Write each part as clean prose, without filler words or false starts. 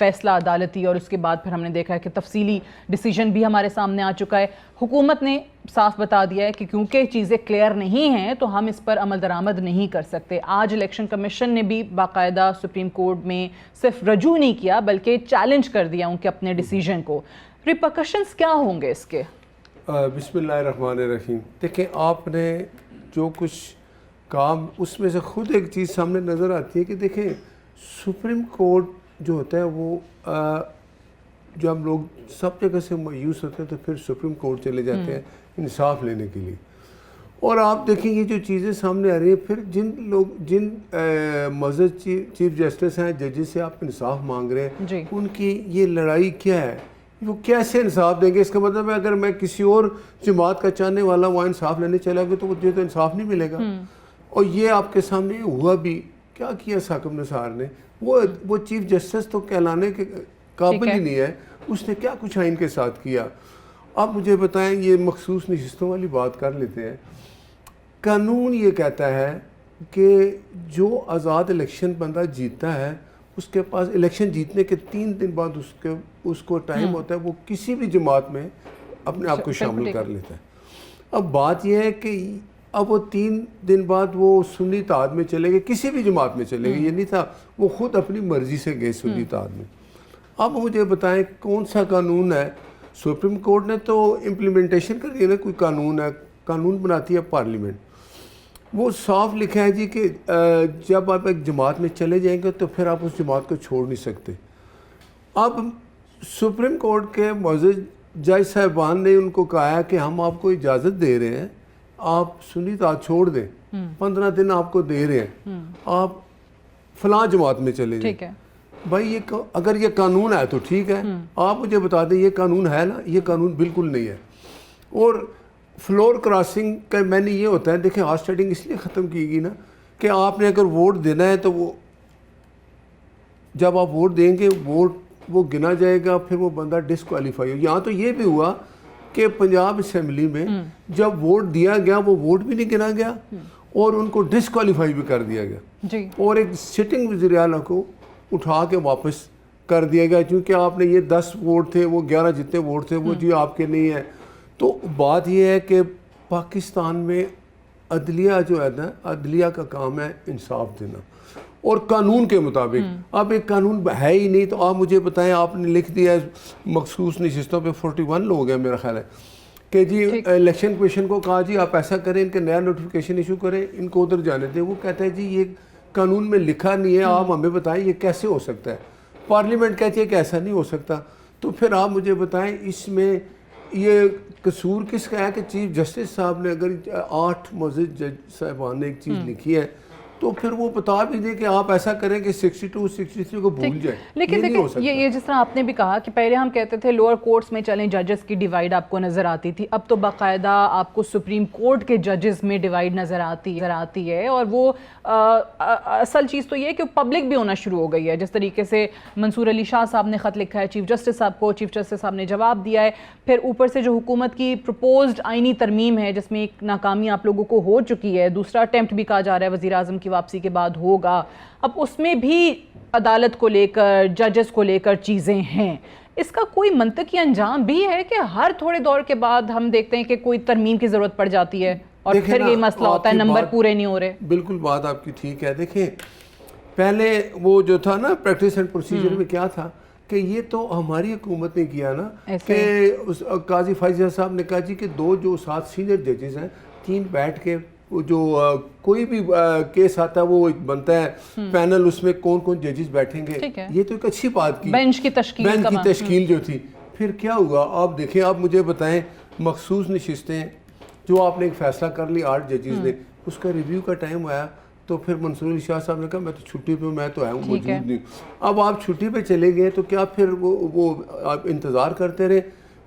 فیصلہ عدالتی اور اس کے بعد پھر ہم نے دیکھا ہے کہ تفصیلی ڈیسیجن بھی ہمارے سامنے آ چکا ہے. حکومت نے صاف بتا دیا ہے کہ کیونکہ چیزیں کلیئر نہیں ہیں تو ہم اس پر عمل درآمد نہیں کر سکتے. آج الیکشن کمیشن نے بھی باقاعدہ سپریم کورٹ میں صرف رجوع نہیں کیا بلکہ چیلنج کر دیا ان کے اپنے ڈیسیجن کو. ریپرکشنز کیا ہوں گے اس کے؟ بسم اللہ الرحمن الرحیم. دیکھیں آپ نے جو کچھ کام اس میں سے خود ایک چیز سامنے نظر آتی ہے کہ دیکھیں سپریم کورٹ جو ہوتا ہے وہ جو ہم لوگ سب جگہ سے مایوس ہوتے ہیں تو پھر سپریم کورٹ چلے جاتے ہیں انصاف لینے کے لیے. اور آپ دیکھیں یہ جو چیزیں سامنے آ رہی ہیں پھر جن مزید چیف جسٹس ہیں ججز سے آپ انصاف مانگ رہے ہیں ان کی یہ لڑائی کیا ہے؟ وہ کیسے انصاف دیں گے؟ اس کا مطلب ہے اگر میں کسی اور جماعت کا چاہنے والا وہاں انصاف لینے چلا گیا تو مجھے تو انصاف نہیں ملے گا. اور یہ آپ کے سامنے ہوا بھی. کیا کیا ثاقب نثار نے؟ وہ چیف جسٹس تو کہلانے کے قابل ہی نہیں ہے. اس نے کیا کچھ آئین کے ساتھ کیا؟ آپ مجھے بتائیں. یہ مخصوص نشستوں والی بات کر لیتے ہیں. قانون یہ کہتا ہے کہ جو آزاد الیکشن بندہ جیتتا ہے اس کے پاس الیکشن جیتنے کے 3 دن بعد اس کو ٹائم ہوتا ہے وہ کسی بھی جماعت میں اپنے آپ کو شامل کر لیتا ہے. اب بات یہ ہے کہ اب وہ 3 دن بعد وہ سنی اتحاد میں چلے گئے, کسی بھی جماعت میں چلے گئے. یہ نہیں تھا وہ خود اپنی مرضی سے گئے سنی اتحاد میں. اب مجھے بتائیں کون سا قانون ہے؟ سپریم کورٹ نے تو امپلیمنٹیشن کر دیا نا. کوئی قانون ہے, قانون بناتی ہے پارلیمنٹ. وہ صاف لکھا ہے جی کہ جب آپ ایک جماعت میں چلے جائیں گے تو پھر آپ اس جماعت کو چھوڑ نہیں سکتے. اب سپریم کورٹ کے معزز جج صاحبان نے ان کو کہا ہے کہ ہم آپ کو اجازت دے رہے ہیں, آپ سنی اتحاد چھوڑ دیں, 15 دن آپ کو دے رہے ہیں, آپ فلاں جماعت میں چلے جائیں. بھائی یہ اگر یہ قانون ہے تو ٹھیک ہے, آپ مجھے بتا دیں یہ قانون ہے نا؟ یہ قانون بالکل نہیں ہے. اور فلور کراسنگ کا معنی یہ ہوتا ہے, دیکھیں ہارس ٹریڈنگ اس لیے ختم کی گئی نا کہ آپ نے اگر ووٹ دینا ہے تو وہ جب آپ ووٹ دیں گے ووٹ وہ گنا جائے گا, پھر وہ بندہ ڈسکوالیفائی ہو. یہاں تو یہ بھی ہوا کہ پنجاب اسمبلی میں جب ووٹ دیا گیا وہ ووٹ بھی نہیں گنا گیا اور ان کو ڈسکوالیفائی بھی کر دیا گیا, اور ایک سٹنگ وزیر اعلیٰ کو اٹھا کے واپس کر دیا گیا کیونکہ آپ نے یہ 10 ووٹ تھے, وہ 11 جتنے ووٹ تھے وہ جی آپ کے نہیں ہیں. تو بات یہ ہے کہ پاکستان میں عدلیہ جو ہے نا, عدلیہ کا کام ہے انصاف دینا اور قانون کے مطابق. اب ایک قانون ہے ہی نہیں تو آپ مجھے بتائیں, آپ نے لکھ دیا مخصوص نشستوں پہ 41 لوگ ہیں میرا خیال ہے کہ جی الیکشن کمیشن کو کہا جی آپ ایسا کریں, ان کے نیا نوٹیفیکیشن ایشو کریں, ان کو ادھر جانے دیں. وہ کہتا ہے جی یہ قانون میں لکھا نہیں ہے, آپ ہمیں بتائیں یہ کیسے ہو سکتا ہے. پارلیمنٹ کہتی ہے کہ ایسا نہیں ہو سکتا. تو پھر آپ مجھے بتائیں اس میں یہ قصور کس کا ہے کہ چیف جسٹس صاحب نے اگر 8 معزز جج صاحبان نے ایک چیز لکھی ہے تو پھر وہ بتا بھی دیں کہ آپ ایسا کریں کہ 62 63 کو بھول جائیں. لیکن دیکھیں یہ جس طرح آپ نے بھی کہا کہ پہلے ہم کہتے تھے لوور کورٹس میں چلیں ججز کی ڈیوائیڈ آپ کو نظر آتی تھی, اب تو باقاعدہ آپ کو سپریم کورٹ کے ججز میں ڈیوائیڈ نظر آتی ہے. اور وہ اصل چیز تو یہ ہے کہ پبلک بھی ہونا شروع ہو گئی ہے. جس طریقے سے منصور علی شاہ صاحب نے خط لکھا ہے چیف جسٹس صاحب کو, چیف جسٹس صاحب نے جواب دیا ہے. پھر اوپر سے جو حکومت کی پروپوزڈ آئینی ترمیم ہے جس میں ایک ناکامی آپ لوگوں کو ہو چکی ہے, دوسرا اٹیمپٹ بھی کہا جا رہا ہے وزیر اعظم کی واپسی کے بعد ہوگا, اب اس میں بھی عدالت کو لے کر ججز کو لے کر چیزیں ہیں. اس کا کوئی منطقی انجام بھی ہے کہ ہر تھوڑے دور کے بعد ہم دیکھتے ہیں کہ کوئی ترمیم کی ضرورت پڑ جاتی ہے اور پھر یہ مسئلہ ہوتا ہے نمبر پورے نہیں ہو رہے. بالکل بات آپ کی ٹھیک ہے. دیکھیں پہلے وہ جو تھا نا پریکٹس اینڈ پروسیجر میں کیا تھا کہ یہ تو ہماری حکومت نے کیا نا کہ قاضی فائز صاحب نے کہا جی کہ 2 جو 7 سینئر ججز ہیں 3 بیٹھ کے جو کوئی بھی کیس آتا ہے وہ ایک بنتا ہے پینل, اس میں کون کون ججز بیٹھیں گے. یہ تو ایک اچھی بات کی, بینچ کی تشکیل جو تھی. پھر کیا ہوا آپ دیکھیں, آپ مجھے بتائیں مخصوص نشستیں جو آپ نے ایک فیصلہ کر لی 8 ججز نے, اس کا ریویو کا ٹائم آیا تو پھر منصور علی شاہ صاحب نے کہا میں تو چھٹی پہ, میں تو آیا ہوں موجود نہیں. اب آپ چھٹی پہ چلے گئے تو کیا پھر وہ آپ انتظار کرتے رہے.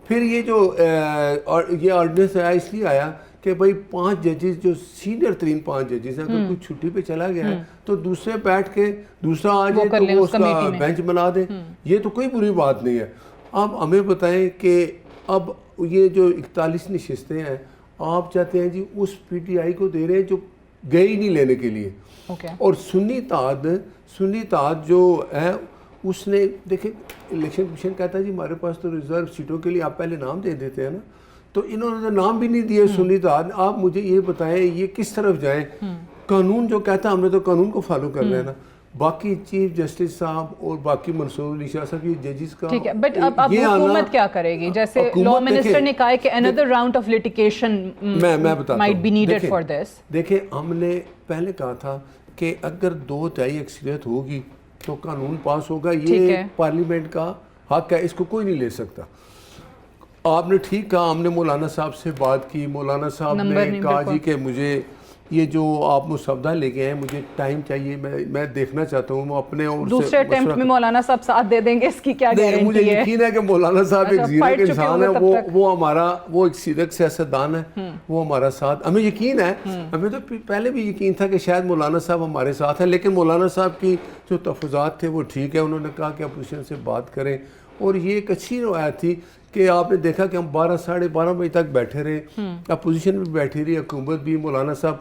پھر یہ جو یہ آرڈیننس آیا اس لیے آیا کہ بھائی 5 ججز جو سینئر ترین 5 ججز ہیں اگر کوئی چھٹی پہ چلا گیا ہے تو دوسرے بیٹھ کے دوسرا آ جائے تو وہ اس کا بینچ بنا دیں. یہ تو کوئی بری بات نہیں ہے. اب ہمیں بتائیں کہ اب یہ جو 41 نشستیں ہیں آپ چاہتے ہیں جی اس پی ٹی آئی کو دے رہے ہیں جو گئے ہی نہیں لینے کے لیے. اور سنی اتحاد جو ہے اس نے دیکھیں الیکشن کمیشن کہتا ہے جی ہمارے پاس تو ریزرو سیٹوں کے لیے آپ پہلے نام دے دیتے ہیں نا, تو انہوں نے نام بھی نہیں دیے سنی تو آپ مجھے یہ بتائیں یہ کس طرف جائیں. قانون جو کہتا ہے ہم نے تو قانون کو فالو کرنا ہے نا. باقی چیف جسٹس صاحب اور باقی منصور علی شاہ صاحب یہ ججز کا ٹھیک ہے, بٹ اب حکومت کیا کرے گی؟ جیسے لا منسٹر نے کہا ہے کہ another round of litigation might be needed for this. دیکھیں ہم نے پہلے کہا تھا کہ اگر 2/3 اکثریت ہوگی تو قانون پاس ہوگا. یہ پارلیمنٹ کا حق ہے, اس کو کوئی نہیں لے سکتا. آپ نے ٹھیک کہا, ہم نے مولانا صاحب سے بات کی, مولانا صاحب نے کہا جی کہ مجھے یہ جو آپ مسودہ لے گئے ہیں مجھے ٹائم چاہیے, میں دیکھنا چاہتا ہوں. وہ اپنے اور دوسرے اٹیمپٹ میں مولانا صاحب ساتھ دے دیں گے, اس کی کیا گارنٹی ہے؟ مجھے یقین ہے کہ مولانا صاحب ایک زیرک انسان ہے, وہ ایک سیرک سیاستدان ہے, وہ ہمارا ساتھ, ہمیں یقین ہے. ہمیں تو پہلے بھی یقین تھا کہ شاید مولانا صاحب ہمارے ساتھ ہیں, لیکن مولانا صاحب کی جو تفضات تھے وہ ٹھیک ہے. انہوں نے کہا کہ اپوزیشن سے بات کریں, اور یہ ایک اچھی روایت تھی کہ آپ نے دیکھا کہ ہم 12 ساڑھے 12 بجے تک بیٹھے رہے, اپوزیشن بھی بیٹھی رہی, حکومت بھی. مولانا صاحب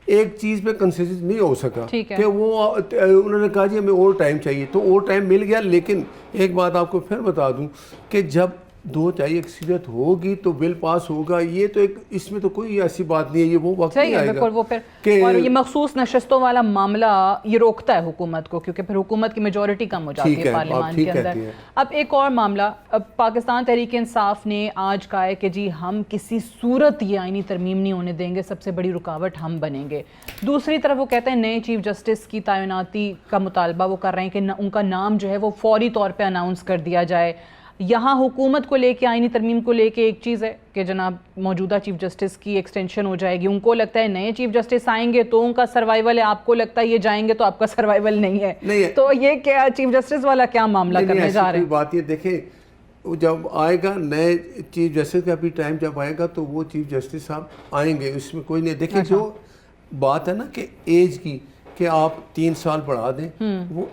ایک چیز پہ کنسنسس نہیں ہو سکا کہ وہ انہوں نے کہا جی ہمیں اور ٹائم چاہیے, تو اور ٹائم مل گیا. لیکن ایک بات آپ کو پھر بتا دوں کہ جب 2/3 اکثریت ہوگی تو بل پاس ہوگا. یہ تو ایک اس میں تو کوئی ایسی بات نہیں ہے, یہ وہ وقت نہیں آئے گا. وہ پھر اور یہ مخصوص نشستوں والا معاملہ یہ روکتا ہے حکومت کو, کیونکہ پھر حکومت کی میجورٹی کم ہو جاتی ہے پارلیمان کے اندر. اب ایک اور معاملہ, اب پاکستان تحریک انصاف نے آج کہا ہے کہ جی ہم کسی صورت یہ آئینی ترمیم نہیں ہونے دیں گے, سب سے بڑی رکاوٹ ہم بنیں گے. دوسری طرف وہ کہتے ہیں نئے چیف جسٹس کی تعیناتی کا مطالبہ وہ کر رہے ہیں کہ ان کا نام جو ہے وہ فوری طور پہ اناؤنس کر دیا جائے. یہاں حکومت کو لے کے, آئینی ترمیم کو لے کے ایک چیز ہے کہ جناب موجودہ چیف جسٹس کی ایکسٹینشن ہو جائے گی. ان کو لگتا ہے نئے چیف جسٹس آئیں گے تو ان کا سروائیول ہے, آپ کو لگتا ہے یہ جائیں گے تو آپ کا سروائیول نہیں ہے. تو یہ کیا چیف جسٹس والا کیا معاملہ کرنے جا رہے ہیں؟ بات یہ دیکھیں, جب آئے گا نئے چیف جسٹس کا بھی ٹائم جب آئے گا تو وہ چیف جسٹس صاحب آئیں گے, اس میں کوئی نہیں. دیکھیں جو بات ہے نا کہ ایج کی, کہ آپ 3 سال بڑھا دیں, وہ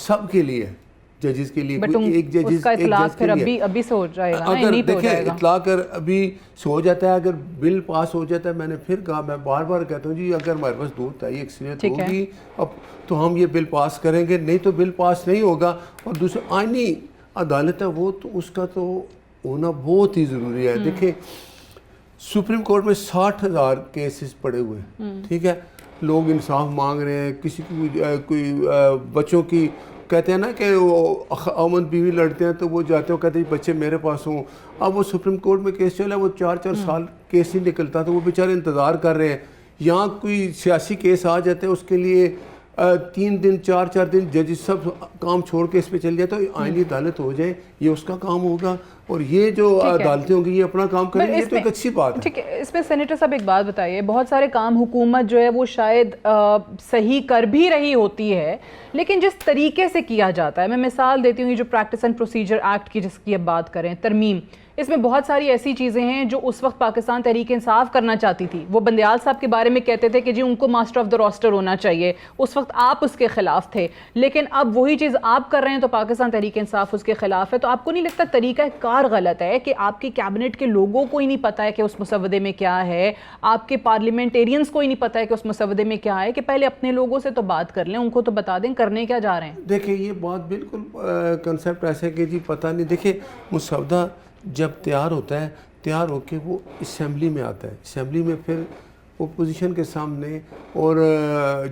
سب کے لیے ہے, ججز کے لیے. ایک ججز کا اطلاق پھر ابھی سے ہو جائے گا, اگر دیکھیں اطلاق ابھی سے ہو جاتا ہے, اگر بل پاس ہو جاتا ہے. میں نے پھر کہا, میں بار بار کہتا ہوں جی اگر ہمارے پاس 2/3 اکثریت ہوگی اب تو ہم یہ بل پاس کریں گے, نہیں تو بل پاس نہیں ہوگا. اور دوسرا آئینی عدالت ہے وہ تو اس کا تو ہونا بہت ہی ضروری ہے. دیکھیں سپریم کورٹ میں 60,000 کیسز پڑے ہوئے ہیں, ٹھیک ہے, لوگ انصاف مانگ رہے ہیں. کسی کی کوئی بچوں کی کہتے ہیں نا کہ وہ امن بیوی لڑتے ہیں تو وہ جاتے ہیں کہتے ہیں بچے میرے پاس ہوں. اب وہ سپریم کورٹ میں کیس چلا, وہ 4 سال کیس نہیں نکلتا, تو وہ بیچارے انتظار کر رہے ہیں. یہاں کوئی سیاسی کیس آ جاتے ہیں, اس کے لیے 3 دن 4 دن جج سب کام چھوڑ کے اس پہ چل جاتا ہے. آئینی عدالت ہو جائے, یہ اس کا کام ہوگا, اور یہ جو عدالتیں ہوں گی یہ اپنا کام کریں گے. یہ تو ایک اچھی بات ہے. ٹھیک ہے, اس میں سینیٹر صاحب ایک بات بتائیے, بہت سارے کام حکومت جو ہے وہ شاید صحیح کر بھی رہی ہوتی ہے, لیکن جس طریقے سے کیا جاتا ہے, میں مثال دیتی ہوں, یہ جو پریکٹس اینڈ پروسیجر ایکٹ کی جس کی اب بات کریں, ترمیم, اس میں بہت ساری ایسی چیزیں ہیں جو اس وقت پاکستان تحریک انصاف کرنا چاہتی تھی. وہ بندیال صاحب کے بارے میں کہتے تھے کہ جی ان کو ماسٹر آف دا روسٹر ہونا چاہیے, اس وقت آپ اس کے خلاف تھے, لیکن اب وہی چیز آپ کر رہے ہیں تو پاکستان تحریک انصاف اس کے خلاف ہے. تو آپ کو نہیں لگتا طریقہ کار غلط ہے کہ آپ کی کیبنٹ کے لوگوں کو ہی نہیں پتا ہے کہ اس مسودے میں کیا ہے, آپ کے پارلیمنٹیرینز کو ہی نہیں پتا ہے کہ اس مسودے میں کیا ہے, کہ پہلے اپنے لوگوں سے تو بات کر لیں, ان کو تو بتا دیں کرنے کیا جا رہے ہیں؟ دیکھیں یہ بات بالکل کنسیپٹ ایسا ہے کہ جی پتہ نہیں. دیکھیں مسودہ جب تیار ہوتا ہے, تیار ہو کے وہ اسمبلی میں آتا ہے, اسمبلی میں پھر اپوزیشن کے سامنے اور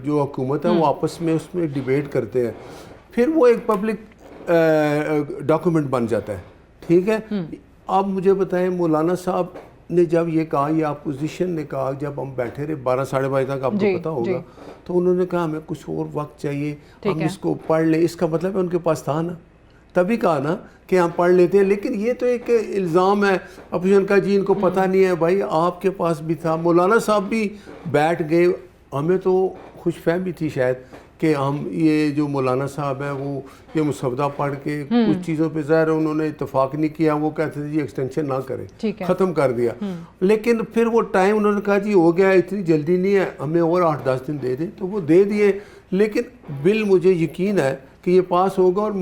جو حکومت ہے وہ آپس میں اس میں ڈیبیٹ کرتے ہیں, پھر وہ ایک پبلک ڈاکومنٹ بن جاتا ہے, ٹھیک ہے. آپ مجھے بتائیں مولانا صاحب نے جب یہ کہا, یا اپوزیشن نے کہا, جب ہم بیٹھے رہے 12 ساڑھے 12 تک, آپ کو پتا ہوگا, تو انہوں نے کہا ہمیں کچھ اور وقت چاہیے, ہم اس کو پڑھ لیں. اس کا مطلب ہے ان کے پاس تھا نا, تبھی کہا نا کہ ہم پڑھ لیتے ہیں. لیکن یہ تو ایک الزام ہے اپوزیشن کا, جی ان کو پتہ نہیں ہے. بھائی آپ کے پاس بھی تھا, مولانا صاحب بھی بیٹھ گئے. ہمیں تو خوش فہمی تھی شاید کہ ہم یہ جو مولانا صاحب ہیں وہ یہ مسودہ پڑھ کے کچھ چیزوں پہ ظاہر انہوں نے اتفاق نہیں کیا, وہ کہتے تھے جی ایکسٹینشن نہ کریں, ختم کر دیا. لیکن پھر وہ ٹائم انہوں نے کہا جی ہو گیا, اتنی جلدی نہیں ہے, ہمیں اور 8-10 دن دے دیں, تو وہ دے دیے. لیکن بل مجھے یقین ہے کہ یہ پاس ہوگا, اور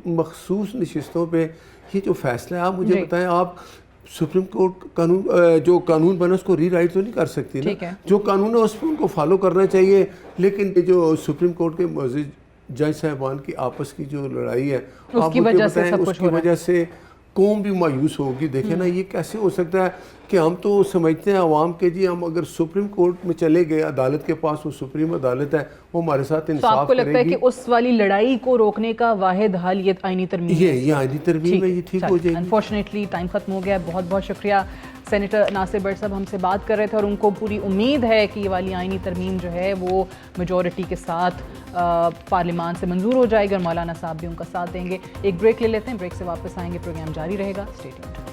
مخصوص نشستوں پہ یہ جو فیصلہ ہے. آپ مجھے بتائیں, آپ سپریم کورٹ قانون جو قانون بنا اس کو ری رائٹ تو نہیں کر سکتی نا, جو قانون ہے اس پہ ان کو فالو کرنا چاہیے. لیکن جو سپریم کورٹ کے معزز جج صاحبان کی آپس کی جو لڑائی ہے اس کی وجہ سے سب کچھ ہو رہا ہے، اس کی وجہ سے قوم بھی مایوس ہوگی. دیکھیں نا یہ کیسے ہو سکتا ہے کہ ہم تو سمجھتے ہیں عوام کے جی ہم اگر سپریم کورٹ میں چلے گئے عدالت کے پاس, وہ سپریم عدالت ہے, وہ ہمارے ساتھ تو انصاف آپ کو لگتا ہے کرے کہ گی. اس والی لڑائی کو روکنے کا واحد حل یہ آئینی ترمیم ہے؟ یہ آئینی ترمیم ہے, یہ ٹھیک ہو جائے گی. انفارچونیٹلی ٹائم ختم ہو گیا ہے. بہت بہت شکریہ. سینیٹر ناصر بٹ صاحب ہم سے بات کر رہے تھے اور ان کو پوری امید ہے کہ یہ والی آئینی ترمیم جو ہے وہ میجورٹی کے ساتھ پارلیمان سے منظور ہو جائے گی اور مولانا صاحب بھی ان کا ساتھ دیں گے. ایک بریک لے لیتے ہیں, بریک سے واپس آئیں گے, پروگرام جاری رہے گا. Stay tuned.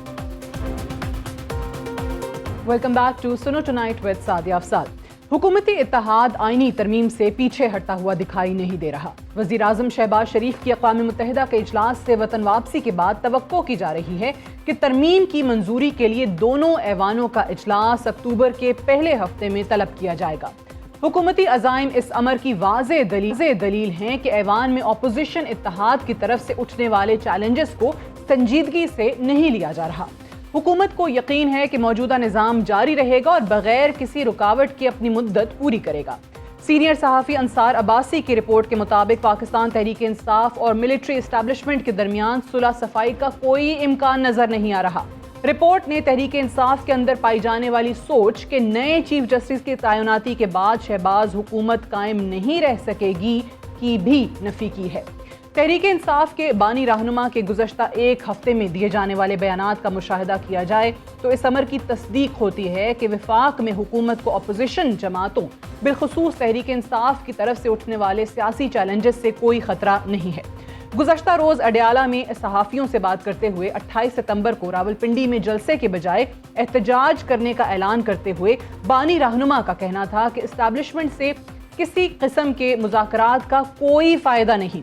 Welcome back to Suno tonight with Sadia Afzal. حکومتی اتحاد آئینی ترمیم سے پیچھے ہٹتا ہوا دکھائی نہیں دے رہا. وزیر اعظم شہباز شریف کی اقوام متحدہ کے اجلاس سے وطن واپسی کے بعد توقع کی جا رہی ہے کہ ترمیم کی منظوری کے لیے دونوں ایوانوں کا اجلاس اکتوبر کے پہلے ہفتے میں طلب کیا جائے گا. حکومتی عزائم اس امر کی واضح دلیل ہیں کہ ایوان میں اپوزیشن اتحاد کی طرف سے اٹھنے والے چیلنجز کو سنجیدگی سے نہیں لیا جا رہا. حکومت کو یقین ہے کہ موجودہ نظام جاری رہے گا اور بغیر کسی رکاوٹ کے اپنی مدت پوری کرے گا. سینئر صحافی انصار عباسی کی رپورٹ کے مطابق پاکستان تحریک انصاف اور ملٹری اسٹیبلشمنٹ کے درمیان صلح صفائی کا کوئی امکان نظر نہیں آ رہا. رپورٹ نے تحریک انصاف کے اندر پائی جانے والی سوچ کہ نئے چیف جسٹس کی تعیناتی کے بعد شہباز حکومت قائم نہیں رہ سکے گی کی بھی نفی کی ہے. تحریک انصاف کے بانی رہنما کے گزشتہ ایک ہفتے میں دیے جانے والے بیانات کا مشاہدہ کیا جائے تو اس امر کی تصدیق ہوتی ہے کہ وفاق میں حکومت کو اپوزیشن جماعتوں بالخصوص تحریک انصاف کی طرف سے اٹھنے والے سیاسی چیلنجز سے کوئی خطرہ نہیں ہے. گزشتہ روز اڈیالہ میں صحافیوں سے بات کرتے ہوئے 28 ستمبر کو راولپنڈی میں جلسے کے بجائے احتجاج کرنے کا اعلان کرتے ہوئے بانی رہنما کا کہنا تھا کہ اسٹیبلشمنٹ سے کسی قسم کے مذاکرات کا کوئی فائدہ نہیں.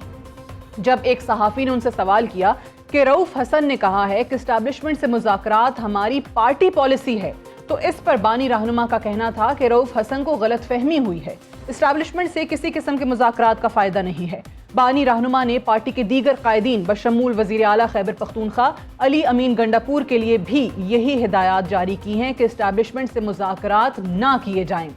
جب ایک صحافی نے ان سے سوال کیا کہ رؤوف حسن نے کہا ہے کہ اسٹیبلشمنٹ سے مذاکرات ہماری پارٹی پالیسی ہے, تو اس پر بانی رہنما کا کہنا تھا کہ رؤوف حسن کو غلط فہمی ہوئی ہے, اسٹیبلشمنٹ سے کسی قسم کے مذاکرات کا فائدہ نہیں ہے. بانی رہنما نے پارٹی کے دیگر قائدین بشمول وزیر اعلیٰ خیبر پختونخوا علی امین گنڈاپور کے لیے بھی یہی ہدایات جاری کی ہیں کہ اسٹیبلشمنٹ سے مذاکرات نہ کیے جائیں.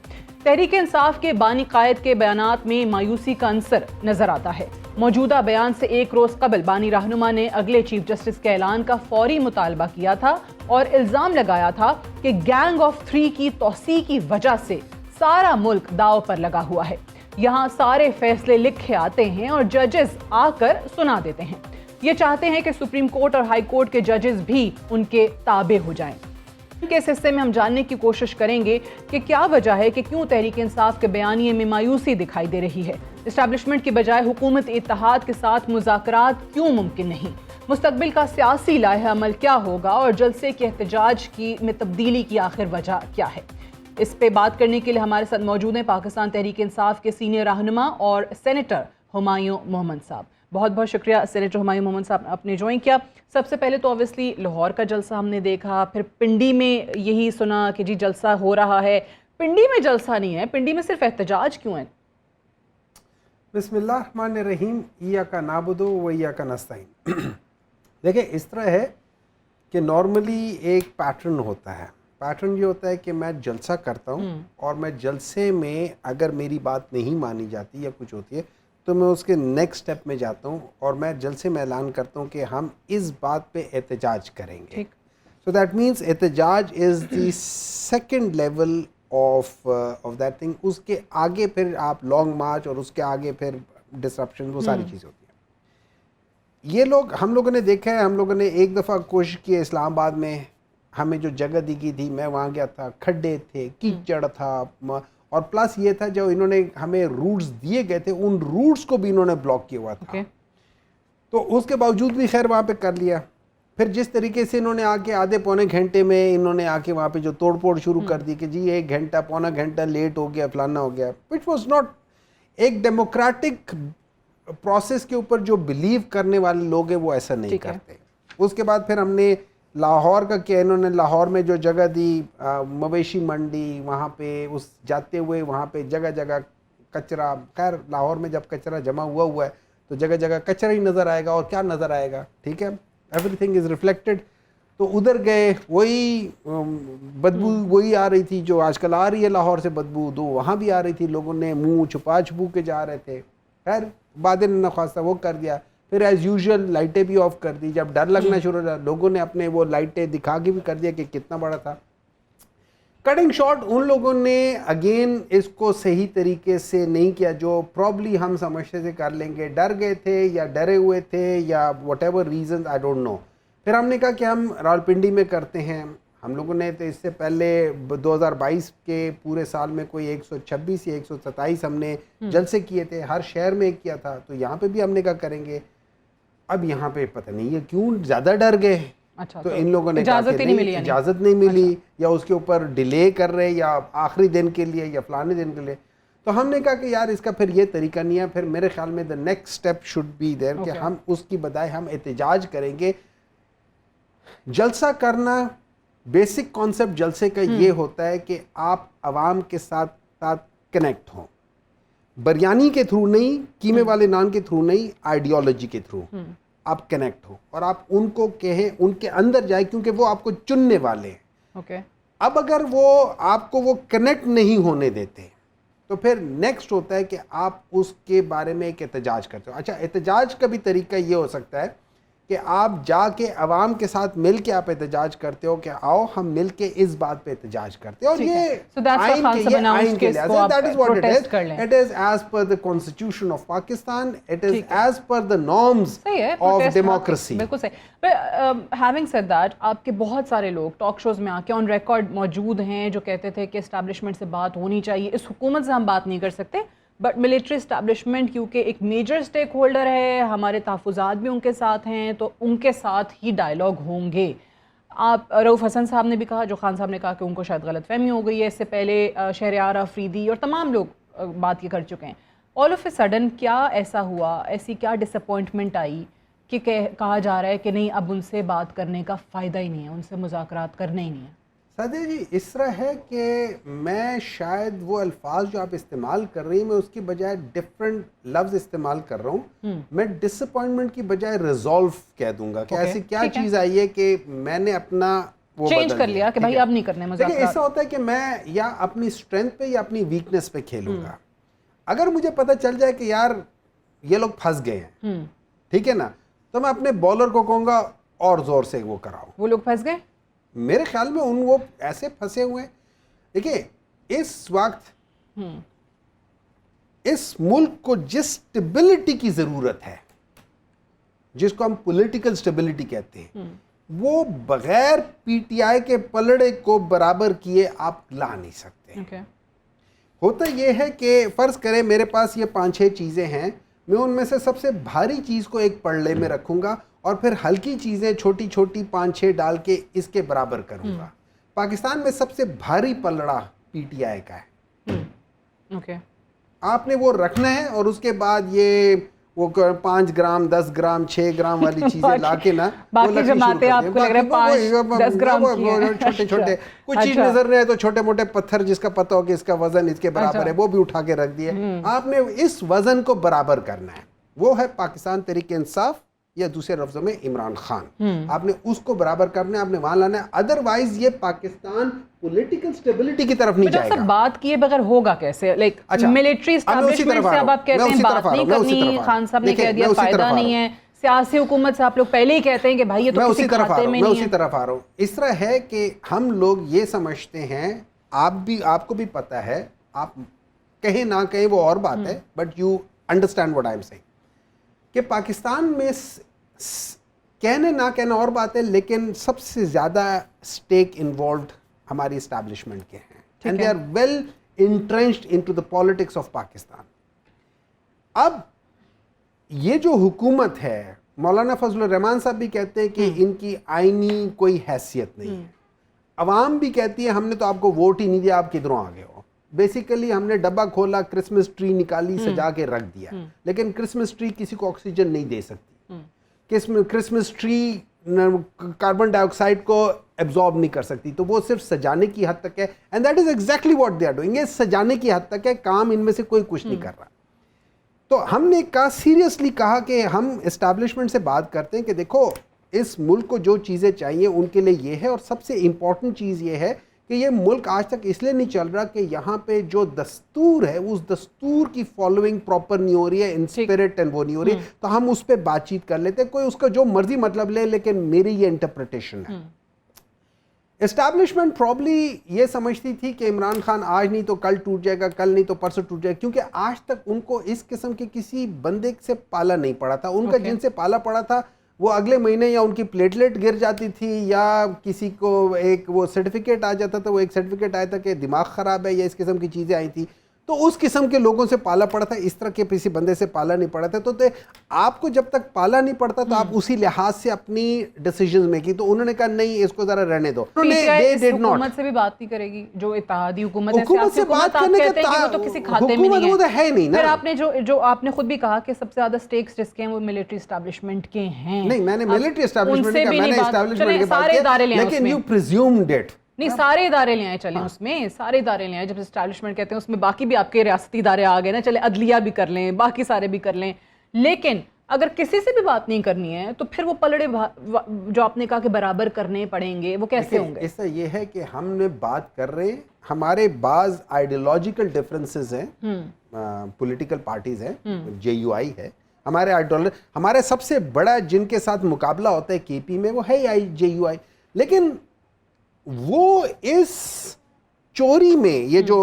تحریک انصاف کے بانی قائد کے بیانات میں مایوسی کا عنصر نظر آتا ہے. موجودہ بیان سے ایک روز قبل بانی رہنما نے اگلے چیف جسٹس کے اعلان کا فوری مطالبہ کیا تھا اور الزام لگایا تھا کہ گینگ آف 3 کی توسیع کی وجہ سے سارا ملک داؤ پر لگا ہوا ہے. یہاں سارے فیصلے لکھے آتے ہیں اور ججز آ کر سنا دیتے ہیں. یہ چاہتے ہیں کہ سپریم کورٹ اور ہائی کورٹ کے ججز بھی ان کے تابع ہو جائیں. کے اس حصے میں ہم جاننے کی کوشش کریں گے کہ کیا وجہ ہے کہ کیوں تحریک انصاف کے بیانیے میں مایوسی دکھائی دے رہی ہے. اسٹیبلشمنٹ کی بجائے حکومت اتحاد کے ساتھ مذاکرات کیوں ممکن نہیں. مستقبل کا سیاسی لائحہ عمل کیا ہوگا اور جلسے کے احتجاج میں تبدیلی کی آخر وجہ کیا ہے. اس پہ بات کرنے کے لیے ہمارے ساتھ موجود ہیں پاکستان تحریک انصاف کے سینئر رہنما اور سینیٹر ہمایوں محمد صاحب. بہت بہت شکریہ سینیٹر ہمایوں محمد صاحب آپ نے جوائن کیا. سب سے پہلے تو اوبویسلی لاہور کا جلسہ ہم نے دیکھا, پھر پنڈی میں یہی سنا کہ جی جلسہ ہو رہا ہے. پنڈی میں جلسہ نہیں ہے, پنڈی میں صرف احتجاج کیوں ہے؟ بسم اللہ الرحمن الرحیم. ایاک نعبد و ایاک نستعین. دیکھیں اس طرح ہے کہ نارملی ایک پیٹرن ہوتا ہے. پیٹرن یہ ہوتا ہے کہ میں جلسہ کرتا ہوں اور میں جلسے میں اگر میری بات نہیں مانی جاتی یا کچھ ہوتی ہے تو میں اس کے نیکسٹ سٹیپ میں جاتا ہوں اور میں جلسے میں اعلان کرتا ہوں کہ ہم اس بات پہ احتجاج کریں گے. سو دیٹ مینس احتجاج is the second level of that thing. اس کے آگے پھر آپ لانگ مارچ اور اس کے آگے پھر ڈسرپشن وہ ساری چیزیں ہوتی ہیں. یہ ہم لوگوں نے دیکھا ہے, ہم لوگوں نے ایک دفعہ کوشش کی ہے اسلام آباد میں, ہمیں جو جگہ دی گئی تھی میں وہاں گیا تھا, کھڈے تھے, کیچڑ تھا, اور پلس یہ تھا جو انہوں نے ہمیں روٹس دیے گئے تھے ان روٹس کو بھی انہوں نے بلاک کیا ہوا تھا. تو اس کے باوجود بھی خیر وہاں پہ کر لیا. پھر جس طریقے سے انہوں نے آ کے آدھے پونے گھنٹے میں انہوں نے آ کے وہاں پہ جو توڑ پھوڑ شروع کر دی کہ جی 1 گھنٹہ پونا گھنٹہ لیٹ ہو گیا فلانا ہو گیا, وچ واز ناٹ. ایک ڈیموکریٹک پروسیس کے اوپر جو بلیو کرنے والے لوگ ہیں وہ ایسا نہیں کرتے. اس کے بعد پھر ہم نے لاہور کا کیا, انہوں نے لاہور میں جو جگہ دی مویشی منڈی, وہاں پہ اس جاتے ہوئے وہاں پہ جگہ جگہ کچرا. خیر لاہور میں جب کچرا جمع ہوا ہے تو جگہ جگہ کچرا ہی نظر آئے گا, اور کیا نظر آئے گا, ٹھیک ہے, ایوری تھنگ از ریفلیکٹڈ. تو ادھر گئے, وہی بدبو وہی آ رہی تھی جو آج کل آ رہی ہے لاہور سے بدبو, وہاں بھی آ رہی تھی. لوگوں نے منہ چھپا کے جا رہے تھے. خیر بعد میں نخواستہ وہ کر دیا, پھر ایز یوزول لائٹیں بھی آف کر دی. جب ڈر لگنا شروع ہوا لوگوں نے اپنے وہ لائٹیں دکھا کے بھی کر دیا کہ کتنا بڑا تھا. کٹنگ شارٹ ان لوگوں نے اگین اس کو صحیح طریقے سے نہیں کیا جو پرابلی ہم سمجھتے تھے کر لیں گے. ڈر گئے تھے یا ڈرے ہوئے تھے یا whatever reasons, I don't know. پھر ہم نے کہا کہ ہم راولپنڈی میں کرتے ہیں. ہم لوگوں نے تو اس سے پہلے 2022 کے پورے سال میں کوئی 126 یا 127 ہم نے جلسے کیے تھے, ہر شہر میں کیا تھا. تو یہاں پہ بھی ہم نے کہا کریں گے. اب یہاں پہ پتہ نہیں ہے کیوں زیادہ ڈر گئے. تو ان لوگوں نے کہا کہ نہیں, اجازت نہیں ملی یا اس کے اوپر ڈیلے کر رہے یا آخری دن کے لیے یا فلانے دن کے لیے. تو ہم نے کہا کہ یار اس کا پھر یہ طریقہ نہیں ہے. پھر میرے خیال میں the next step should be there کہ ہم اس کی بجائے ہم احتجاج کریں گے. جلسہ کرنا, بیسک کانسیپٹ جلسے کا یہ ہوتا ہے کہ آپ عوام کے ساتھ کنیکٹ ہوں, بریانی کے تھرو نہیں, قیمے والے نان کے تھرو نہیں, آئیڈیالوجی کے تھرو آپ کنیکٹ ہو اور آپ ان کو کہیں, ان کے اندر جائے, کیونکہ وہ آپ کو چننے والے ہیں. اب اگر وہ آپ کو وہ کنیکٹ نہیں ہونے دیتے تو پھر نیکسٹ ہوتا ہے کہ آپ اس کے بارے میں ایک احتجاج کرتے ہو. اچھا, احتجاج کا بھی طریقہ یہ ہو سکتا ہے کہ آپ جا کے عوام کے ساتھ مل کے آپ احتجاج کرتے ہو کہ آؤ ہم مل کے اس بات پہ احتجاج کرتے ہیں. اور یہ آئین کے لحاظ سے that is what it is. It is as per the constitution of Pakistan. It is as per the norms of democracy. بالکل صحیح. Having said that, آپ کے بہت سارے لوگ ٹاک شوز میں آ کے آن ریکارڈ موجود ہیں جو کہتے تھے کہ اسٹیبلشمنٹ سے بات ہونی چاہیے, اس حکومت سے ہم بات نہیں کر سکتے, بٹ ملٹری اسٹیبلشمنٹ کیونکہ ایک میجر اسٹیک ہولڈر ہے, ہمارے تحفظات بھی ان کے ساتھ ہیں, تو ان کے ساتھ ہی ڈائلاگ ہوں گے. آپ رؤف حسن صاحب نے بھی کہا, جو خان صاحب نے کہا کہ ان کو شاید غلط فہمی ہو گئی ہے. اس سے پہلے شہریار آفریدی اور تمام لوگ بات یہ کر چکے ہیں. آل آف اے سڈن کیا ایسا ہوا, ایسی کیا ڈس اپوائنٹمنٹ آئی کہ کہا جا رہا ہے کہ نہیں اب ان سے بات کرنے کا فائدہ ہی نہیں ہے, ان سے مذاکرات کرنے ہی نہیں ہے؟ سادہ جی اس طرح ہے کہ میں شاید وہ الفاظ جو آپ استعمال کر رہی ہیں میں اس کی بجائے ڈفرینٹ لفظ استعمال کر رہا ہوں. میں ڈس اپوائنٹمنٹ کی بجائے ریزولو کہہ دوں گا کہ ایسی کیا چیز آئی ہے کہ میں نے اپنا وہ چینج کر لیا کہ بھائی اب نہیں کرنے مذاکرات. دیکھیں ایسا ہوتا ہے کہ میں یا اپنی اسٹرینتھ پہ یا اپنی ویکنیس پہ کھیلوں گا. اگر مجھے پتہ چل جائے کہ یار یہ لوگ پھنس گئے ہیں, ٹھیک ہے نا, تو میں اپنے بالر کو کہوں گا اور زور سے وہ کراؤ. وہ لوگ پھنس گئے میرے خیال میں وہ ایسے پھنسے ہوئے ہیں. دیکھیے اس وقت اس ملک کو جس سٹیبلٹی کی ضرورت ہے, جس کو ہم پولیٹیکل سٹیبلٹی کہتے ہیں, وہ بغیر پی ٹی آئی کے پلڑے کو برابر کیے آپ لا نہیں سکتے. ہوتا یہ ہے کہ فرض کریں میرے پاس یہ 5-6 چیزیں ہیں, میں ان میں سے سب سے بھاری چیز کو ایک پلڑے میں رکھوں گا اور پھر ہلکی چیزیں چھوٹی چھوٹی 5-6 ڈال کے اس کے برابر کروں گا. پاکستان میں سب سے بھاری پلڑا پی ٹی آئی کا ہے. آپ نے وہ رکھنا ہے اور اس کے بعد یہ وہ 5 گرام 10 گرام 6 گرام والی چیزیں لا کے نا چھوٹے چھوٹے کچھ چیز نظر نہیں ہے تو چھوٹے موٹے پتھر جس کا پتہ ہو کہ اس کا وزن اس کے برابر ہے وہ بھی اٹھا کے رکھ دیے. آپ نے اس وزن کو برابر کرنا ہے. وہ ہے پاکستان تحریک انصاف یا دوسرے لفظوں میں عمران خان. آپ نے اس کو برابر کرنا ہے, آپ نے وہاں لانا ہے. ادروائز یہ پاکستان پولیٹیکل سٹیبلٹی کی طرف نہیں جائے گا. بات کیے بغیر ہوگا کیسے؟ لائک ملٹری اسٹیبلشمنٹ سے اب آپ کہتے ہیں بات نہیں کرنی, خان صاحب نے کہہ دیا فائدہ نہیں ہے, سیاسی حکومت سے آپ لوگ پہلے ہی کہتے ہیں کہ بھائی یہ تو کسی کھاتے میں نہیں ہے. میں اسی طرف آ رہا ہوں. اس طرح ہے کہ ہم لوگ یہ سمجھتے ہیں, آپ کو بھی پتہ ہے, آپ کہیں نہ کہیں وہ اور بات ہے, but you understand what I am saying, کہ پاکستان میں کہنے نہ کہنا اور بات ہے, لیکن سب سے زیادہ اسٹیک انوالوڈ ہماری اسٹیبلشمنٹ کے ہیں, and they are well entrenched into the politics of Pakistan. اب یہ جو حکومت ہے, مولانا فضل الرحمان صاحب بھی کہتے ہیں کہ ان کی آئینی کوئی حیثیت نہیں ہے. عوام بھی کہتی ہے ہم نے تو آپ کو ووٹ ہی نہیں دیا, آپ کدھروں آ گئے ہو. بیسیکلی ہم نے ڈبہ کھولا, کرسمس ٹری نکالی, سجا کے رکھ دیا, لیکن کرسمس ٹری کسی کو آکسیجن نہیں دے سکتی. کرسمس ٹری کاربن ڈائی آکسائڈ کو ایبزارب نہیں کر سکتی, تو وہ صرف سجانے کی حد تک ہے. And that is exactly what they are doing. یہ سجانے کی حد تک ہے, کام ان میں سے کوئی کچھ نہیں کر رہا. تو ہم نے کہا سیریسلی کہا کہ ہم اسٹیبلشمنٹ سے بات کرتے ہیں کہ دیکھو اس ملک کو جو چیزیں چاہیے ان کے لیے یہ ہے, اور سب سے امپورٹنٹ چیز یہ ہے کہ یہ ملک آج تک اس لیے نہیں چل رہا کہ یہاں پہ جو دستور ہے اس دستور کی فالوئنگ پراپر نہیں ہو رہی ہے، ان اسپرٹ اینڈ وہ نہیں ہو رہی، تو ہم اس پہ بات چیت کر لیتے ہیں، کوئی اس کا جو مرضی مطلب لے، لیکن میری یہ انٹرپریٹیشن ہے۔ اسٹیبلشمنٹ پرابلی یہ سمجھتی تھی کہ عمران خان آج نہیں تو کل ٹوٹ جائے گا، کل نہیں تو پرسوں ٹوٹ جائے گا، کیونکہ آج تک ان کو اس قسم کے کسی بندے سے پالا نہیں پڑا تھا۔ ان کا جن سے پالا پڑا تھا وہ اگلے مہینے یا ان کی پلیٹلیٹ گر جاتی تھی، یا کسی کو ایک وہ سرٹیفکیٹ آ جاتا تھا، وہ ایک سرٹیفکیٹ آیا تھا کہ دماغ خراب ہے، یا اس قسم کی چیزیں آئی تھی، تو اس قسم کے لوگوں سے پالا پڑا تھا، اس طرح کے کسی بندے سے پالا نہیں پڑا تھا۔ تو آپ کو جب تک پالا نہیں پڑتا تو آپ اسی لحاظ سے اپنی ڈیسیژنز میں کی، تو انہوں نے کہا نہیں اس کو ذرا رہنے دو۔ حکومت سے بھی بات نہیں کرے گی، جو اتحادی حکومت ہے، حکومت سے بات کرنے کا وہ تو کسی کھاتے میں نہیں ہے نہیں نا۔ پھر آپ نے جو آپ نے خود بھی کہا کہ سب سے زیادہ سٹیکس جس کے ہیں وہ ملٹری اسٹیبلشمنٹ کے ہیں۔ نہیں، میں نے ملٹری اسٹیبلشمنٹ کا، میں نے اسٹیبلشمنٹ کے بات کیا، لیکن یو پریزیومڈ اٹ۔ نہیں، سارے ادارے لے آئے، چلیں اس میں سارے ادارے لے آئے، جب اسٹیبلشمنٹ کہتے ہیں اس میں باقی بھی آپ کے ریاستی ادارے آ گئے نا، چلے عدلیہ بھی کر لیں، باقی سارے بھی کر لیں، لیکن اگر کسی سے بھی بات نہیں کرنی ہے تو پھر وہ پلڑے جو آپ نے کہا کہ برابر کرنے پڑیں گے وہ کیسے ہوں گے؟ ایسا یہ ہے کہ ہم نے بات کر رہے ہیں، ہمارے بعض آئیڈیولوجیکل ڈفرینسز ہیں، پولیٹیکل پارٹیز ہیں، جے یو آئی ہے، ہمارے سب سے بڑا جن کے ساتھ مقابلہ ہوتا ہے کے پی میں وہ ہے جے یو آئی، لیکن وہ اس چوری میں یہ جو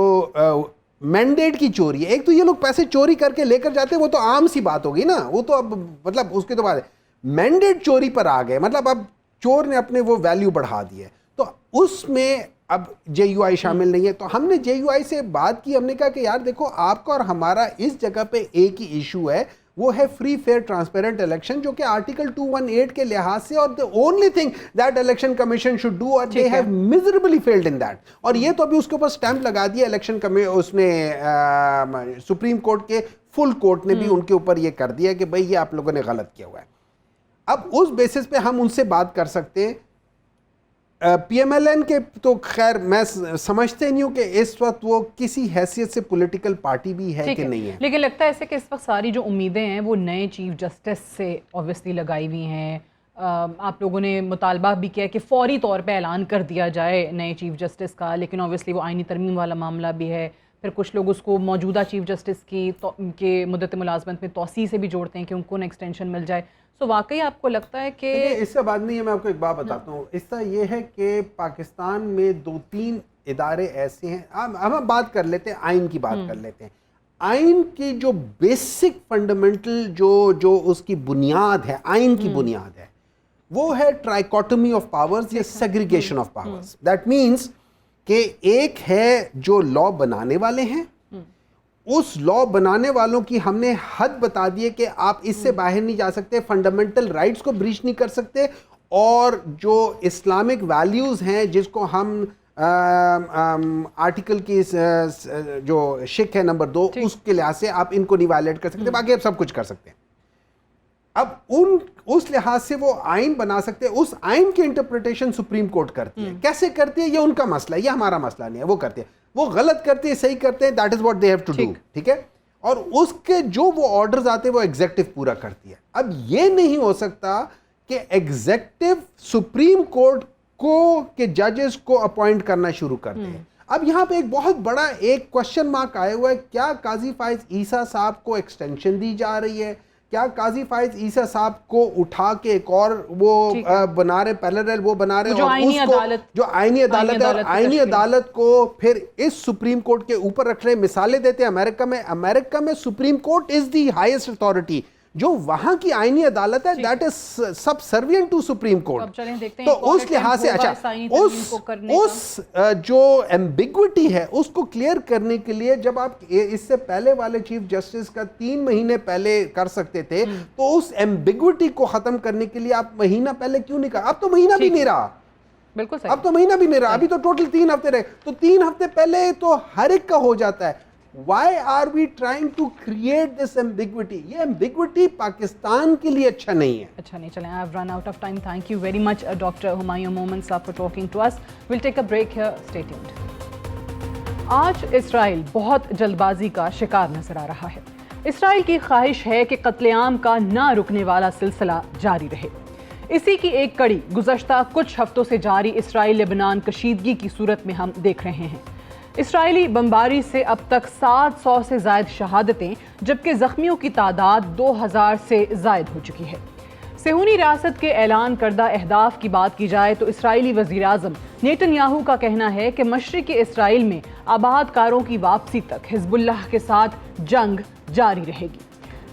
مینڈیٹ کی چوری ہے، ایک تو یہ لوگ پیسے چوری کر کے لے کر جاتے ہیں، وہ تو عام سی بات ہوگی نا، وہ تو اب مطلب اس کے تو بعد مینڈیٹ چوری پر آ گئے، مطلب اب چور نے اپنے وہ ویلیو بڑھا دیے، تو اس میں اب جے یو آئی شامل نہیں ہے۔ تو ہم نے جے یو آئی سے بات کی، ہم نے کہا کہ یار دیکھو آپ کا اور ہمارا اس جگہ پہ ایک ہی ایشو ہے، وہ ہے فری فیئر ٹرانسپیرنٹ الیکشن، جو کہ آرٹیکل 218 کے لحاظ سے، اور the only thing that election commission should do, اور they have miserably failed in that، اور یہ تو ابھی اس کے اوپر سٹیمپ لگا دیا الیکشن اس نے، سپریم کورٹ کے فل کورٹ نے بھی ان کے اوپر یہ کر دیا کہ بھئی یہ آپ لوگوں نے غلط کیا ہوا ہے۔ اب اس بیسس پہ ہم ان سے بات کر سکتے ہیں۔ پی ایم ایل این کے تو خیر میں سمجھتے نہیں ہوں کہ اس وقت وہ کسی حیثیت سے پولیٹیکل پارٹی بھی ہے کہ نہیں ہے، لیکن لگتا ہے ایسے کہ اس وقت ساری جو امیدیں ہیں وہ نئے چیف جسٹس سے اوبویسلی لگائی ہوئی ہیں۔ آپ لوگوں نے مطالبہ بھی کیا کہ فوری طور پہ اعلان کر دیا جائے نئے چیف جسٹس کا، لیکن اوبویسلی وہ آئینی ترمیم والا معاملہ بھی ہے، پھر کچھ لوگ اس کو موجودہ چیف جسٹس کی مدت ملازمت میں توسیع سے بھی جوڑتے ہیں کہ ان کو ایکسٹینشن مل جائے۔ سو واقعی آپ کو لگتا ہے کہ اس سے بات نہیں ہے، میں آپ کو ایک بات بتاتا ہوں، اس طرح یہ ہے کہ پاکستان میں 2-3 ادارے ایسے ہیں، ہم بات کر لیتے ہیں آئین کی، بات کر لیتے ہیں آئین کی جو بیسک فنڈامنٹل جو اس کی بنیاد ہے، آئین کی بنیاد ہے، وہ ہے ٹرائیکوٹمی آف پاورز یا segregation of powers. That means کہ ایک ہے جو لا بنانے والے ہیں، اس لا بنانے والوں کی ہم نے حد بتا دی ہے کہ آپ اس سے باہر نہیں جا سکتے، فنڈامنٹل رائٹس کو بریچ نہیں کر سکتے، اور جو اسلامک ویلیوز ہیں جس کو ہم آرٹیکل کی جو شک ہے نمبر 2 اس کے لحاظ سے آپ ان کو نہیں وائلیٹ کر سکتے، باقی آپ سب کچھ کر سکتے ہیں۔ اب اس لحاظ سے وہ آئین بنا سکتے، اس آئین کی انٹرپریٹیشن سپریم کورٹ کرتی ہے، کیسے کرتی ہے یہ ان کا مسئلہ ہے، یہ ہمارا مسئلہ نہیں ہے، وہ کرتے ہیں، وہ غلط کرتے ہیں، صحیح کرتے ہیں، that is what they have to do, ٹھیک ہے، اور اس کے جو وہ آرڈرز آتے ہیں وہ ایگزیکٹو پورا کرتی ہے۔ اب یہ نہیں ہو سکتا کہ ایگزیکٹو سپریم کورٹ کو کہ ججز کو اپوائنٹ کرنا شروع کرتے ہیں۔ اب یہاں پہ ایک بہت بڑا ایک کوشچن مارک آیا ہوا ہے، کیا قاضی فائز عیسیٰ صاحب کو ایکسٹینشن دی جا رہی ہے؟ کیا قاضی فائز عیسیٰ صاحب کو اٹھا کے ایک اور وہ بنا رہے پیرلل وہ بنا رہے، اور اس کو جو آئینی عدالت ہے، اور آئینی عدالت کو پھر اس سپریم کورٹ کے اوپر رکھ رہے، مثالیں دیتے ہیں امریکہ میں supreme court is the highest authority, جو وہاں کی آئینی عدالت ہے that is subservient to supreme court. تو اس لحاظ سے اچھا اس جو ایمبیگوٹی ہے اس کو کلیئر کرنے کے لیے جب آپ اس سے پہلے والے چیف جسٹس کا 3 مہینے پہلے کر سکتے تھے، تو اس ایمبیگوٹی کو ختم کرنے کے لیے آپ مہینہ پہلے کیوں نہیں کہا؟ اب تو مہینہ بھی نہیں رہا، بالکل صحیح، اب تو مہینہ بھی نہیں رہا، ابھی تو ٹوٹل 3 ہفتے رہے، تو 3 ہفتے پہلے تو ہر ایک کا ہو جاتا ہے۔ Why are we trying to create this ambiguity؟ یہ ambiguity پاکستان کے لیے اچھا نہیں ہے۔ اچھا نہیں، چلیں I've run out of time. Thank you very much Dr. Humayun Momin صاحب for talking to us. We'll take a break here. Stay tuned. آج اسرائیل بہت جلد بازی کا شکار نظر آ رہا ہے۔ اسرائیل کی خواہش ہے کہ قتل عام کا نہ رکنے والا سلسلہ جاری رہے۔ اسی کی ایک کڑی گزشتہ کچھ ہفتوں سے جاری اسرائیل لبنان کشیدگی کی صورت میں ہم دیکھ رہے ہیں۔ اسرائیلی بمباری سے اب تک 700 سے زائد شہادتیں جبکہ زخمیوں کی تعداد 2000 سے زائد ہو چکی ہے۔ صہیونی ریاست کے اعلان کردہ اہداف کی بات کی جائے تو اسرائیلی وزیر اعظم نیتن یاہو کا کہنا ہے کہ مشرقی اسرائیل میں آباد کاروں کی واپسی تک حزب اللہ کے ساتھ جنگ جاری رہے گی۔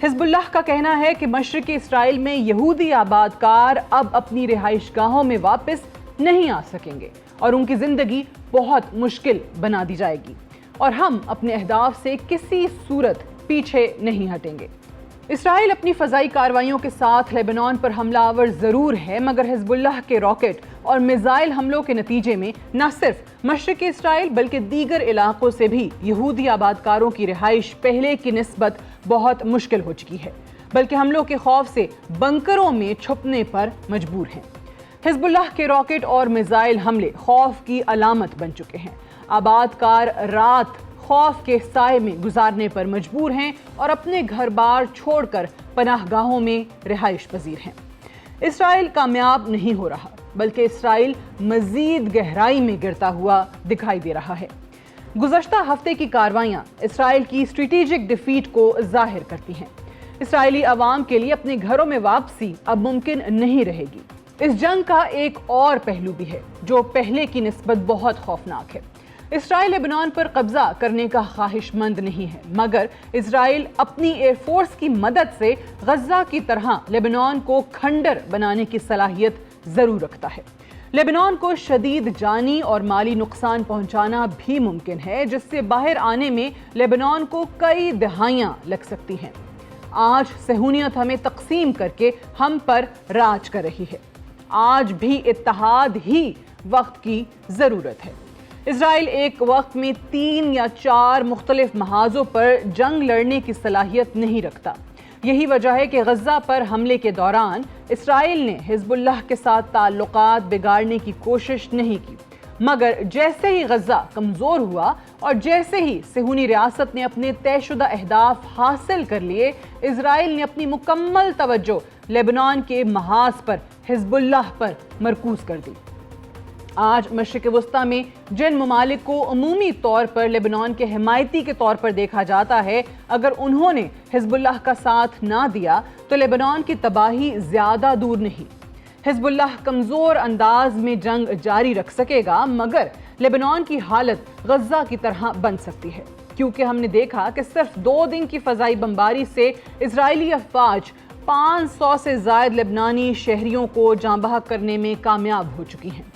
حزب اللہ کا کہنا ہے کہ مشرقی اسرائیل میں یہودی آباد کار اب اپنی رہائش گاہوں میں واپس نہیں آ سکیں گے اور ان کی زندگی بہت مشکل بنا دی جائے گی، اور ہم اپنے اہداف سے کسی صورت پیچھے نہیں ہٹیں گے۔ اسرائیل اپنی فضائی کارروائیوں کے ساتھ لیبنان پر حملہ آور ضرور ہے، مگر حزب اللہ کے راکٹ اور میزائل حملوں کے نتیجے میں نہ صرف مشرقی اسرائیل بلکہ دیگر علاقوں سے بھی یہودی آباد کاروں کی رہائش پہلے کی نسبت بہت مشکل ہو چکی ہے، بلکہ حملوں کے خوف سے بنکروں میں چھپنے پر مجبور ہیں۔ حزب اللہ کے راکٹ اور میزائل حملے خوف کی علامت بن چکے ہیں۔ آباد کار رات خوف کے سائے میں گزارنے پر مجبور ہیں اور اپنے گھر بار چھوڑ کر پناہ گاہوں میں رہائش پذیر ہیں۔ اسرائیل کامیاب نہیں ہو رہا بلکہ اسرائیل مزید گہرائی میں گرتا ہوا دکھائی دے رہا ہے۔ گزشتہ ہفتے کی کارروائیاں اسرائیل کی اسٹریٹجک ڈیفیٹ کو ظاہر کرتی ہیں۔ اسرائیلی عوام کے لیے اپنے گھروں میں واپسی اب ممکن نہیں رہے گی۔ اس جنگ کا ایک اور پہلو بھی ہے جو پہلے کی نسبت بہت خوفناک ہے۔ اسرائیل لیبنان پر قبضہ کرنے کا خواہش مند نہیں ہے، مگر اسرائیل اپنی ایئر فورس کی مدد سے غزہ کی طرح لیبنان کو کھنڈر بنانے کی صلاحیت ضرور رکھتا ہے۔ لیبنان کو شدید جانی اور مالی نقصان پہنچانا بھی ممکن ہے، جس سے باہر آنے میں لیبنان کو کئی دہائیاں لگ سکتی ہیں۔ آج صہیونیت ہمیں تقسیم کر کے ہم پر راج کر رہی ہے۔ آج بھی اتحاد ہی وقت کی ضرورت ہے۔ اسرائیل ایک وقت میں 3 یا 4 مختلف محاذوں پر جنگ لڑنے کی صلاحیت نہیں رکھتا۔ یہی وجہ ہے کہ غزہ پر حملے کے دوران اسرائیل نے حزب اللہ کے ساتھ تعلقات بگاڑنے کی کوشش نہیں کی، مگر جیسے ہی غزہ کمزور ہوا اور جیسے ہی صہیونی ریاست نے اپنے طے شدہ اہداف حاصل کر لیے، اسرائیل نے اپنی مکمل توجہ لیبنان کے محاذ پر حزب اللہ پر مرکوز کر دی۔ آج مشرق وسطیٰ میں جن ممالک کو عمومی طور پر لیبنان کے حمایتی کے طور پر دیکھا جاتا ہے، اگر انہوں نے حزب اللہ کا ساتھ نہ دیا تو لیبنان کی تباہی زیادہ دور نہیں۔ حزب اللہ کمزور انداز میں جنگ جاری رکھ سکے گا، مگر لیبنان کی حالت غزہ کی طرح بن سکتی ہے، کیونکہ ہم نے دیکھا کہ صرف 2 دن کی فضائی بمباری سے اسرائیلی افواج 500 سے زائد لبنانی شہریوں کو جاں بحق کرنے میں کامیاب ہو چکی ہیں۔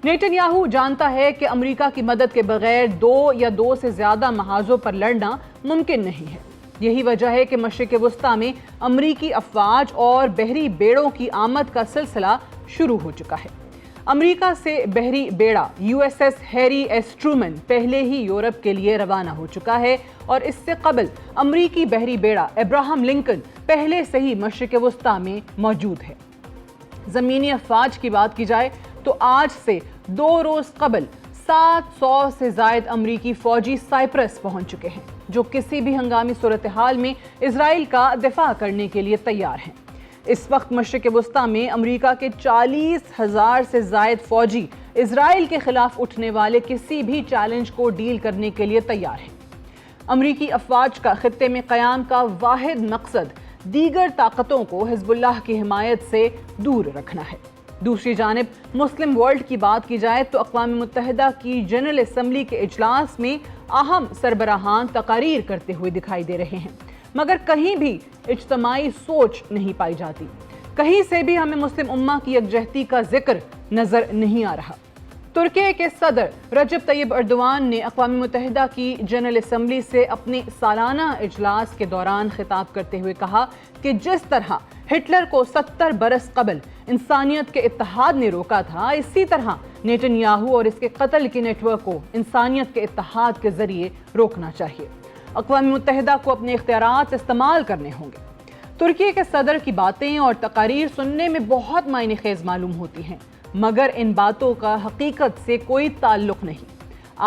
نیتن یاہو جانتا ہے کہ امریکہ کی مدد کے بغیر 2 یا 2 سے زیادہ محاذوں پر لڑنا ممکن نہیں ہے۔ یہی وجہ ہے کہ مشرق وسطیٰ میں امریکی افواج اور بحری بیڑوں کی آمد کا سلسلہ شروع ہو چکا ہے۔ امریکہ سے بحری بیڑا USS ہیری ایس ٹرومن پہلے ہی یورپ کے لیے روانہ ہو چکا ہے، اور اس سے قبل امریکی بحری بیڑا ابراہم لنکن پہلے سے ہی مشرق وسطیٰ میں موجود ہے۔ زمینی افواج کی بات کی جائے تو آج سے 2 روز قبل 700 سے زائد امریکی فوجی سائپرس پہنچ چکے ہیں، جو کسی بھی ہنگامی صورتحال میں اسرائیل کا دفاع کرنے کے لیے تیار ہیں۔ اس وقت مشرق وسطیٰ میں امریکہ کے 40,000 سے زائد فوجی اسرائیل کے خلاف اٹھنے والے کسی بھی چیلنج کو ڈیل کرنے کے لیے تیار ہیں۔ امریکی افواج کا خطے میں قیام کا واحد مقصد دیگر طاقتوں کو حزب اللہ کی حمایت سے دور رکھنا ہے۔ دوسری جانب مسلم ورلڈ کی بات کی جائے تو اقوام متحدہ کی جنرل اسمبلی کے اجلاس میں اہم سربراہان تقاریر کرتے ہوئے دکھائی دے رہے ہیں، مگر کہیں بھی اجتماعی سوچ نہیں پائی جاتی۔ کہیں سے بھی ہمیں مسلم امہ کی یکجہتی کا ذکر نظر نہیں آ رہا۔ ترکی کے صدر رجب طیب ایردوان نے اقوام متحدہ کی جنرل اسمبلی سے اپنے سالانہ اجلاس کے دوران خطاب کرتے ہوئے کہا کہ جس طرح ہٹلر کو 70 برس قبل انسانیت کے اتحاد نے روکا تھا، اسی طرح نیتن یاہو اور اس کے قتل کے نیٹ ورک کو انسانیت کے اتحاد کے ذریعے روکنا چاہیے۔ اقوام متحدہ کو اپنے اختیارات استعمال کرنے ہوں گے۔ ترکی کے صدر کی باتیں اور تقاریر سننے میں بہت معنی خیز معلوم ہوتی ہیں، مگر ان باتوں کا حقیقت سے کوئی تعلق نہیں۔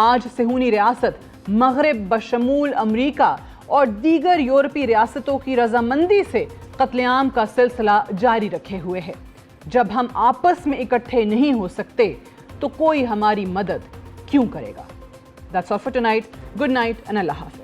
آج صہیونی ریاست مغرب بشمول امریکہ اور دیگر یورپی ریاستوں کی رضامندی سے قتل عام کا سلسلہ جاری رکھے ہوئے ہے۔ جب ہم آپس میں اکٹھے نہیں ہو سکتے تو کوئی ہماری مدد کیوں کرے گا؟ That's all for tonight. Good night and Allah Hafiz.